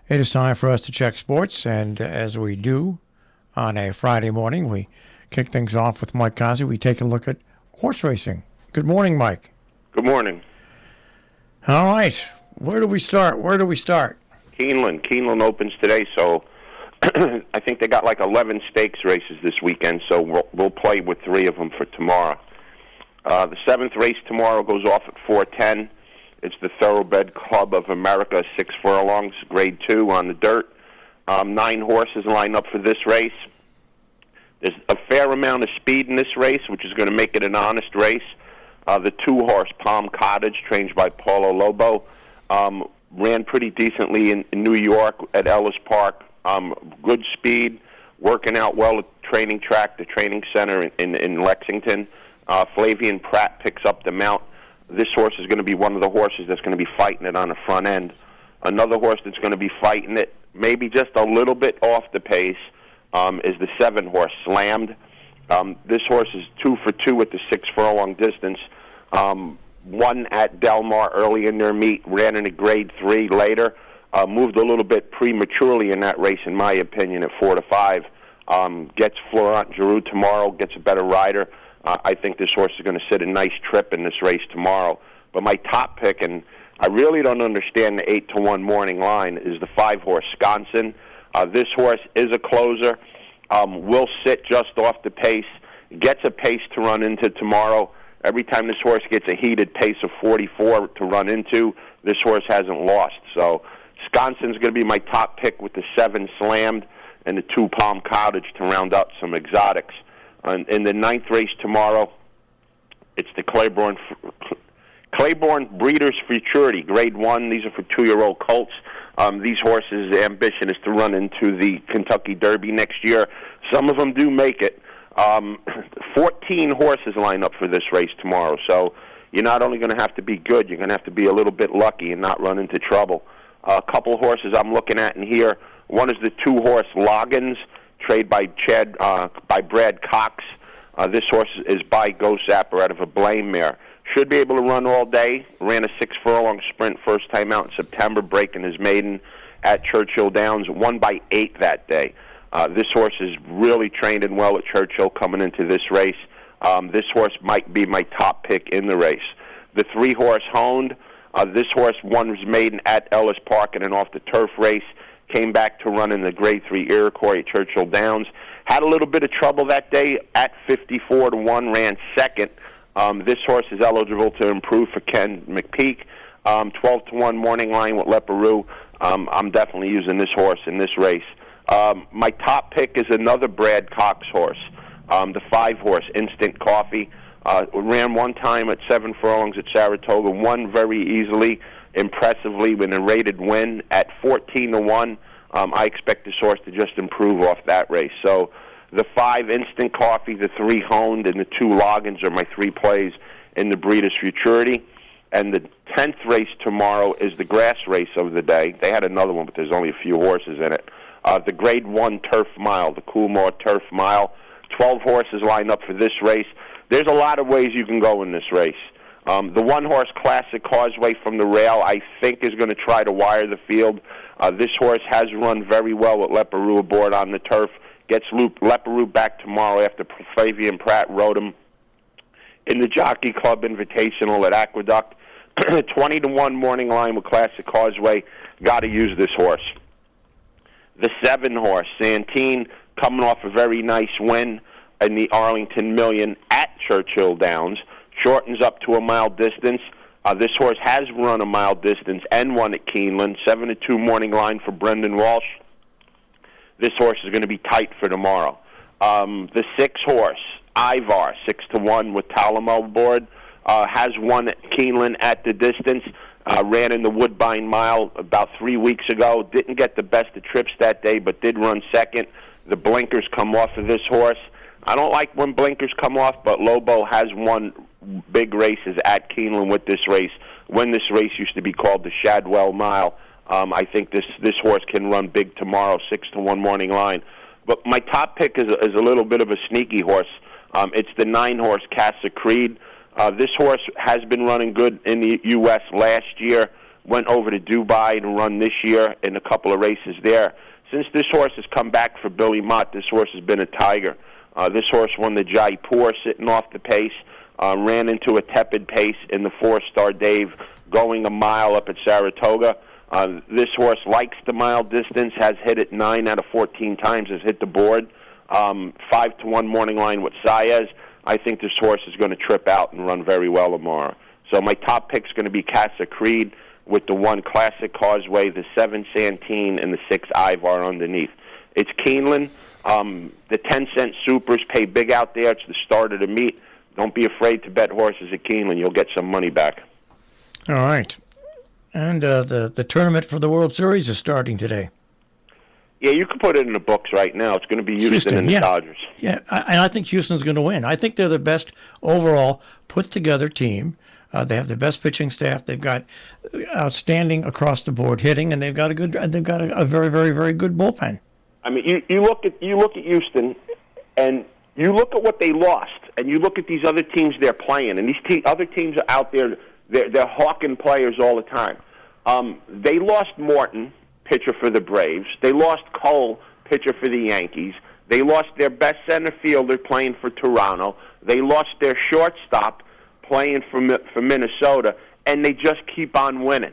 It is time for us to check sports, and as we do on a Friday morning, we kick things off with Mike Cosby. We take a look at horse racing. Good morning, Mike. Good morning. All right. Where do we start? Keeneland opens today, so I think they got like 11 stakes races this weekend, so we'll play with 3 of them for tomorrow. The 7th race tomorrow goes off at 4:10. It's the Thoroughbred Club of America 6 furlongs, grade 2 on the dirt. 9 horses line up for this race. There's a fair amount of speed in this race, which is going to make it an honest race. The 2-horse Palm Cottage, trained by Paulo Lobo, ran pretty decently in New York at Ellis Park. Good speed, working out well at the training track, the training center in Lexington. Flavian Pratt picks up the mount. This horse is going to be one of the horses that's going to be fighting it on the front end. Another horse that's going to be fighting it, maybe just a little bit off the pace, is the 7-horse Slammed. This horse is 2 for 2 at the 6 furlong distance. Won at Del Mar early in their meet, ran in a grade 3 later, moved a little bit prematurely in that race, in my opinion, at 4 to 5. Gets Florent Giroux tomorrow, gets a better rider. I think this horse is going to sit a nice trip in this race tomorrow. But my top pick, and I really don't understand the 8-1 morning line, is the 5-horse Sconsin. This horse is a closer, will sit just off the pace, gets a pace to run into tomorrow. Every time this horse gets a heated pace of 44 to run into, this horse hasn't lost. So Sconsin's going to be my top pick with the 7 Slammed and the 2 Palm Cottage to round up some exotics. In the 9th race tomorrow, it's the Claiborne Breeders Futurity, grade 1. These are for 2-year-old colts. These horses' ambition is to run into the Kentucky Derby next year. Some of them do make it. 14 horses line up for this race tomorrow, so you're not only going to have to be good, you're going to have to be a little bit lucky and not run into trouble. A couple horses I'm looking at in here. One is the 2-horse Loggins, trained by Brad Cox. This horse is by Ghost Zapper out of a Blame mare. Should be able to run all day. Ran a 6 furlong sprint first time out in September, breaking his maiden at Churchill Downs. Won by 8 that day. This horse is really trained and well at Churchill coming into this race. This horse might be my top pick in the race. The 3-horse Honed. This horse won his maiden at Ellis Park in an off-the-turf race. Came back to run in the grade 3 Iroquois at Churchill Downs. Had a little bit of trouble that day at 54 to 1, ran second. This horse is eligible to improve for Ken McPeak. 12 to 1 morning line with Leparoux. I'm definitely using this horse in this race. My top pick is another Brad Cox horse, the 5-horse Instant Coffee. Ran one time at 7 furlongs at Saratoga, won very easily, impressively in a rated win at 14 to 1. I expect this horse to just improve off that race. So the 5 Instant Coffee, the 3 Honed, and the 2 Loggins are my 3 plays in the Breeders' Futurity. And the 10th race tomorrow is the grass race of the day. They had another one, but there's only a few horses in it. The grade 1 Turf Mile, the Coolmore Turf Mile. 12 horses line up for this race. There's a lot of ways you can go in this race. The 1-horse Classic Causeway from the rail, I think, is going to try to wire the field. This horse has run very well with Leparoux aboard on the turf. Gets Leparoux back tomorrow after Flavian Pratt rode him in the Jockey Club Invitational at Aqueduct. 20 to 1 morning line with Classic Causeway. Got to use this horse. The 7-horse Santine, coming off a very nice win in the Arlington Million at Churchill Downs. Shortens up to a mile distance. This horse has run a mile distance and won at Keeneland. 7 to 2 morning line for Brendan Walsh. This horse is going to be tight for tomorrow. The 6-horse Ivar, 6 to 1 with Talamo aboard, has won at Keeneland at the distance. Ran in the Woodbine Mile about 3 weeks ago. Didn't get the best of trips that day, but did run second. The blinkers come off of this horse. I don't like when blinkers come off, but Lobo has won big races at Keeneland with this race. When this race used to be called the Shadwell Mile, I think this horse can run big tomorrow, 6 to 1 morning line. But my top pick is a little bit of a sneaky horse. It's the 9-horse Casa Creed. This horse has been running good in the U.S. last year. went over to Dubai to run this year in a couple of races there. Since this horse has come back for Billy Mott, this horse has been a tiger. This horse won the Jaipur sitting off the pace, ran into a tepid pace in the 4-star Dave going a mile up at Saratoga. This horse likes the mile distance, has hit it 9 out of 14 times, has hit the board. 5-1 morning line with Saez. I think this horse is going to trip out and run very well tomorrow. So my top pick's going to be Casa Creed with the 1 Classic Causeway, the 7 Santine, and the 6 Ivar underneath. It's Keeneland. The 10-cent supers pay big out there. It's the start of the meet. Don't be afraid to bet horses at Keeneland. You'll get some money back. All right. And the tournament for the World Series is starting today. Yeah, you can put it in the books right now. It's going to be Houston and the Dodgers. Yeah, and I think Houston's going to win. I think they're the best overall put-together team. They have the best pitching staff. They've got outstanding across-the-board hitting, and they've got a very, very, very good bullpen. I mean, you look at Houston, and you look at what they lost, and you look at these other teams they're playing, and these other teams are out there. They're hawking players all the time. They lost Morton, pitcher for the Braves. They lost Cole, pitcher for the Yankees. They lost their best center fielder playing for Toronto. They lost their shortstop playing for Minnesota, and they just keep on winning.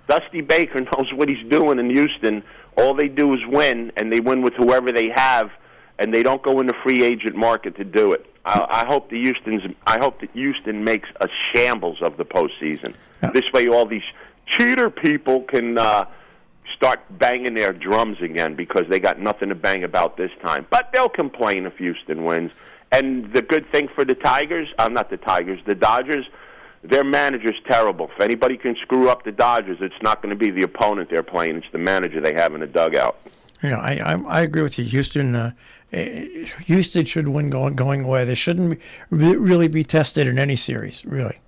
Dusty Baker knows what he's doing in Houston. All they do is win, and they win with whoever they have, and they don't go in the free agent market to do it. I hope that Houston makes a shambles of the postseason. Yeah. This way, all these cheater people can start banging their drums again because they got nothing to bang about this time. But they'll complain if Houston wins. And the good thing for the the Dodgers, their manager's terrible. If anybody can screw up the Dodgers, it's not going to be the opponent they're playing. It's the manager they have in the dugout. Yeah, I agree with you. Houston should win going away. They shouldn't really be tested in any series, really.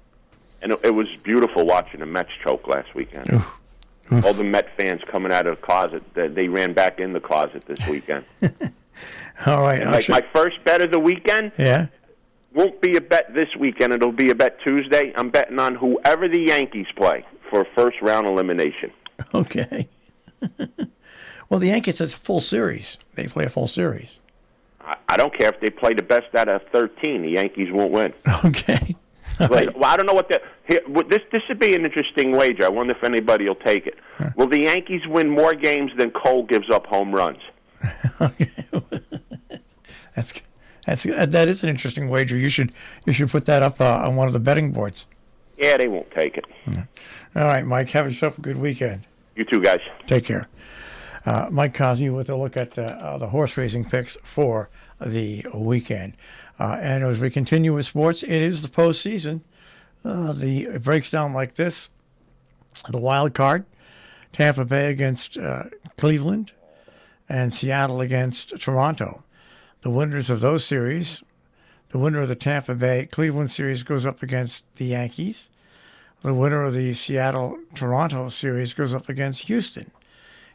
And it was beautiful watching the Mets choke last weekend. Oof. All the Met fans coming out of the closet, they ran back in the closet this weekend. All right. Like my first bet of the weekend won't be a bet this weekend. It'll be a bet Tuesday. I'm betting on whoever the Yankees play for first-round elimination. Okay. Well, the Yankees, it's a full series. They play a full series. I don't care if they play the best out of 13. The Yankees won't win. Okay. Right. Well, I don't know what this would be an interesting wager. I wonder if anybody will take it. Huh. Will the Yankees win more games than Cole gives up home runs? Okay. That is an interesting wager. You should put that up on one of the betting boards. Yeah, they won't take it. All right, Mike. Have yourself a good weekend. You too, guys. Take care. Mike Cosby with a look at the horse racing picks for the weekend. And as we continue with sports, it is the postseason. It breaks down like this. The wild card, Tampa Bay against Cleveland and Seattle against Toronto. The winners of those series, the winner of the Tampa Bay-Cleveland series goes up against the Yankees. The winner of the Seattle-Toronto series goes up against Houston.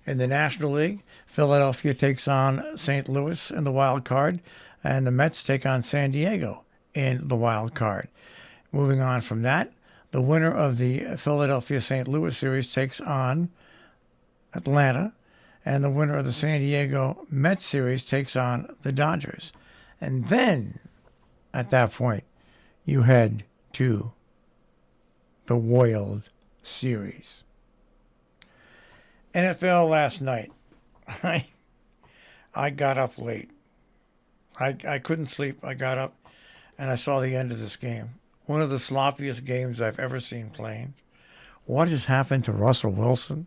In the National League, Philadelphia takes on St. Louis in the wild card, and the Mets take on San Diego in the wild card. Moving on from that, the winner of the Philadelphia-St. Louis series takes on Atlanta, and the winner of the San Diego Mets series takes on the Dodgers. And then, at that point, you head to the World Series. NFL last night. I got up late. I couldn't sleep. I got up, and I saw the end of this game. One of the sloppiest games I've ever seen played. What has happened to Russell Wilson?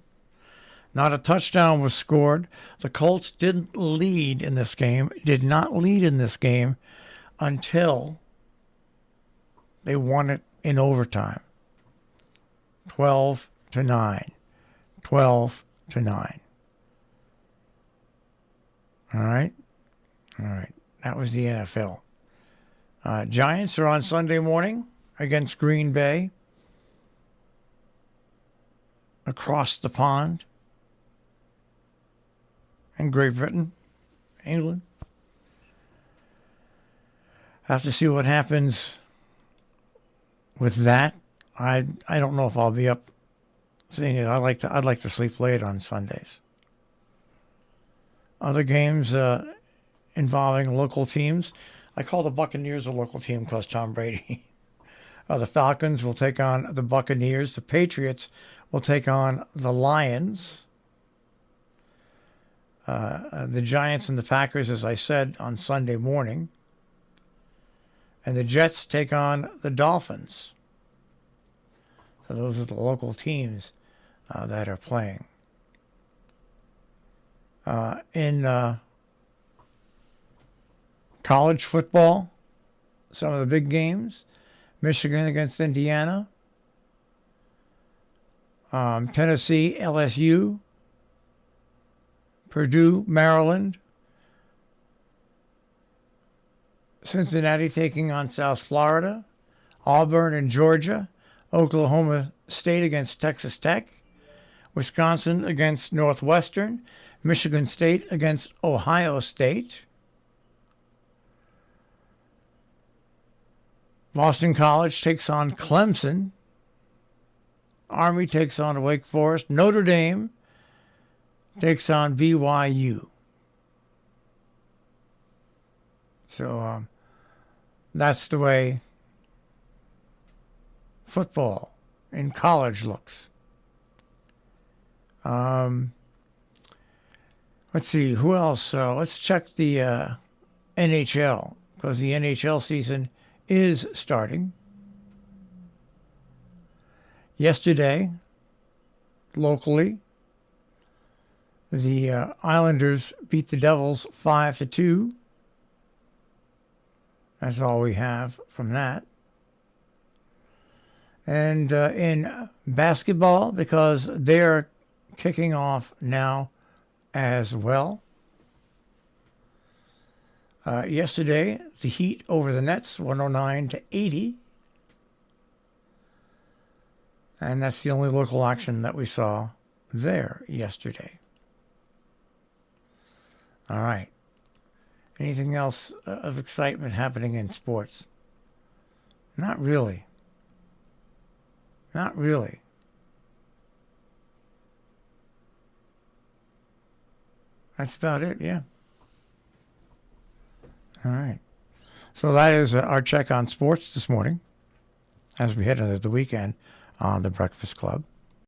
Not a touchdown was scored. The Colts did not lead in this game until they won it in overtime. 12-9. 12-9. All right? That was the NFL. Giants are on Sunday morning against Green Bay. Across the pond. In Great Britain, England. Have to see what happens with that. I don't know if I'll be up Seeing it, I'd like to sleep late on Sundays. Other games involving local teams. I call the Buccaneers a local team because Tom Brady. The Falcons will take on the Buccaneers. The Patriots will take on the Lions. The Giants and the Packers, as I said, on Sunday morning. And the Jets take on the Dolphins. So those are the local teams that are playing. In college football, some of the big games: Michigan against Indiana, Tennessee, LSU, Purdue, Maryland, Cincinnati taking on South Florida, Auburn and Georgia, Oklahoma State against Texas Tech, Wisconsin against Northwestern, Michigan State against Ohio State, Boston College takes on Clemson, Army takes on Wake Forest, Notre Dame takes on BYU. So that's the way football in college looks. Let's see, who else? Let's check the NHL, because the NHL season is starting. Yesterday, locally, the Islanders beat the Devils 5-2. That's all we have from that. And in basketball, because they're kicking off now as well. Yesterday, the Heat over the Nets, 109-80. And that's the only local action that we saw there yesterday. All right. Anything else of excitement happening in sports? Not really. Not really. That's about it, yeah. All right. So that is our check on sports this morning as we head into the weekend on the Breakfast Club.